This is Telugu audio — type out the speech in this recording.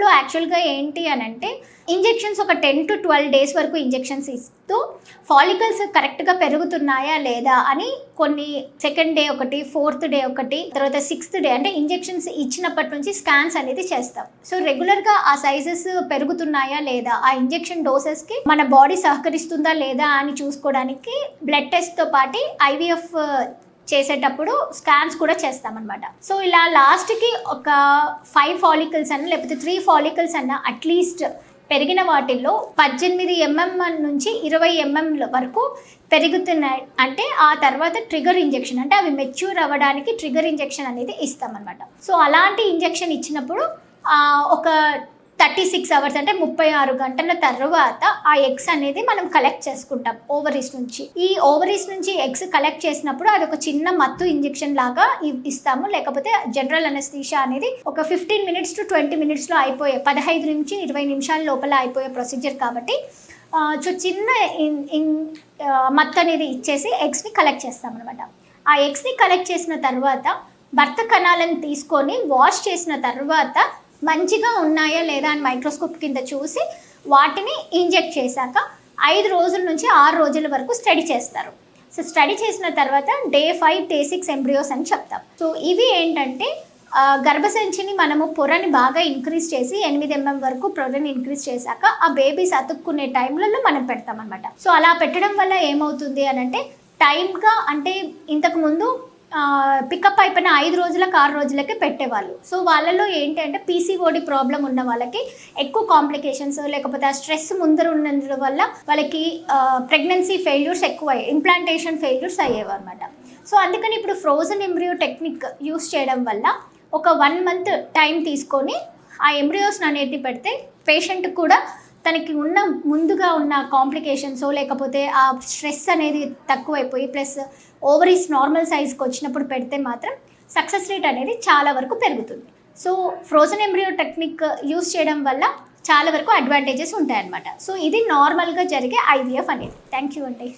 ఐవీఎఫ్లో యాక్చువల్గా ఏంటి అని అంటే ఇంజెక్షన్స్ ఒక 10 to 12 డేస్ వరకు ఇంజెక్షన్స్ ఇస్తూ ఫాలికల్స్ కరెక్ట్గా పెరుగుతున్నాయా లేదా అని కొన్ని సెకండ్ డే ఒకటి, ఫోర్త్ డే ఒకటి, తర్వాత 6th డే అంటే ఇంజెక్షన్స్ ఇచ్చినప్పటి నుంచి స్కాన్స్ అనేది చేస్తాం. సో రెగ్యులర్గా ఆ సైజెస్ పెరుగుతున్నాయా లేదా, ఆ ఇంజెక్షన్ డోసెస్కి మన బాడీ సహకరిస్తుందా లేదా అని చూసుకోవడానికి బ్లడ్ టెస్ట్తో పాటు ఐవీఎఫ్ చేసేటప్పుడు స్కాన్స్ కూడా చేస్తామన్నమాట. సో ఇలా లాస్ట్కి ఒక 5 ఫాలికల్స్ అన్న లేకపోతే 3 ఫాలికల్స్ అన్న అట్లీస్ట్ పెరిగిన వాటిల్లో 18 mm నుంచి 20 mm వరకు పెరుగుతున్నాయి అంటే ఆ తర్వాత ట్రిగర్ ఇంజెక్షన్ అంటే అవి మెచ్యూర్ అవ్వడానికి ట్రిగర్ ఇంజెక్షన్ అనేది ఇస్తామన్నమాట. సో అలాంటి ఇంజెక్షన్ ఇచ్చినప్పుడు ఒక 36 hours అంటే 36 గంటల తర్వాత ఆ ఎగ్స్ అనేది మనం కలెక్ట్ చేసుకుంటాం ఓవరీస్ నుంచి. ఈ ఓవరీస్ నుంచి ఎగ్స్ కలెక్ట్ చేసినప్పుడు అది ఒక చిన్న మత్తు ఇంజెక్షన్ లాగా ఇస్తాము, లేకపోతే జనరల్ అనస్థీషియా అనేది ఒక 15 minutes to 20 minutesలో అయిపోయే 15 నుంచి 20 నిమిషాల లోపల అయిపోయే ప్రొసీజర్ కాబట్టి చిన్న మత్తు అనేది ఇచ్చేసి ఎగ్స్ని కలెక్ట్ చేస్తామన్నమాట. ఆ ఎగ్స్ని కలెక్ట్ చేసిన తర్వాత భర్త కణాలను తీసుకొని వాష్ చేసిన తర్వాత మంచిగా ఉన్నాయా లేదా అని మైక్రోస్కోప్ కింద చూసి వాటిని ఇంజెక్ట్ చేశాక 5 రోజుల నుంచి 6 రోజుల వరకు స్టడీ చేస్తారు. సో స్టడీ చేసిన తర్వాత Day 5, Day 6 ఎంబ్రియోస్ అని చెప్తాం. సో ఇవి ఏంటంటే గర్భసంచిని మనము పొరని బాగా ఇంక్రీజ్ చేసి 8 mm వరకు పొరని ఇంక్రీజ్ చేశాక ఆ బేబీస్ అతుక్కునే టైంలలో మనం పెడతాం అనమాట. సో అలా పెట్టడం వల్ల ఏమవుతుంది అని అంటే టైంగా అంటే ఇంతకుముందు పికప్ అయిపోయిన 5 రోజులకు 6 రోజులకే పెట్టేవాళ్ళు. సో వాళ్ళలో ఏంటి అంటే పీసీఓడి ప్రాబ్లం ఉన్న వాళ్ళకి ఎక్కువ కాంప్లికేషన్స్ లేకపోతే ఆ స్ట్రెస్ ముందర ఉన్నందు వల్ల వాళ్ళకి ప్రెగ్నెన్సీ ఫెయిల్యూర్స్ ఎక్కువ అయ్యాయి, ఇంప్లాంటేషన్ ఫెయిల్యూర్స్ అయ్యేవి అనమాట. సో అందుకని ఇప్పుడు ఫ్రోజన్ ఎంబ్రియో టెక్నిక్ యూస్ చేయడం వల్ల ఒక 1 month టైం తీసుకొని ఆ ఎంబ్రియోస్ అనేది పెడితే పేషెంట్ కూడా తనకి ముందుగా ఉన్న కాంప్లికేషన్స్ లేకపోతే ఆ స్ట్రెస్ అనేది తక్కువైపోయి ప్లస్ ఓవరీస్ నార్మల్ సైజ్కి వచ్చినప్పుడు పెడితే మాత్రం సక్సెస్ రేట్ అనేది చాలా వరకు పెరుగుతుంది. So frozen embryo technique use చేయడం వల్ల చాలా వరకు అడ్వాంటేజెస్ ఉంటాయన్నమాట. సో ఇది నార్మల్గా జరిగే ఐవీఎఫ్ అనేది. థ్యాంక్ యూ అండి.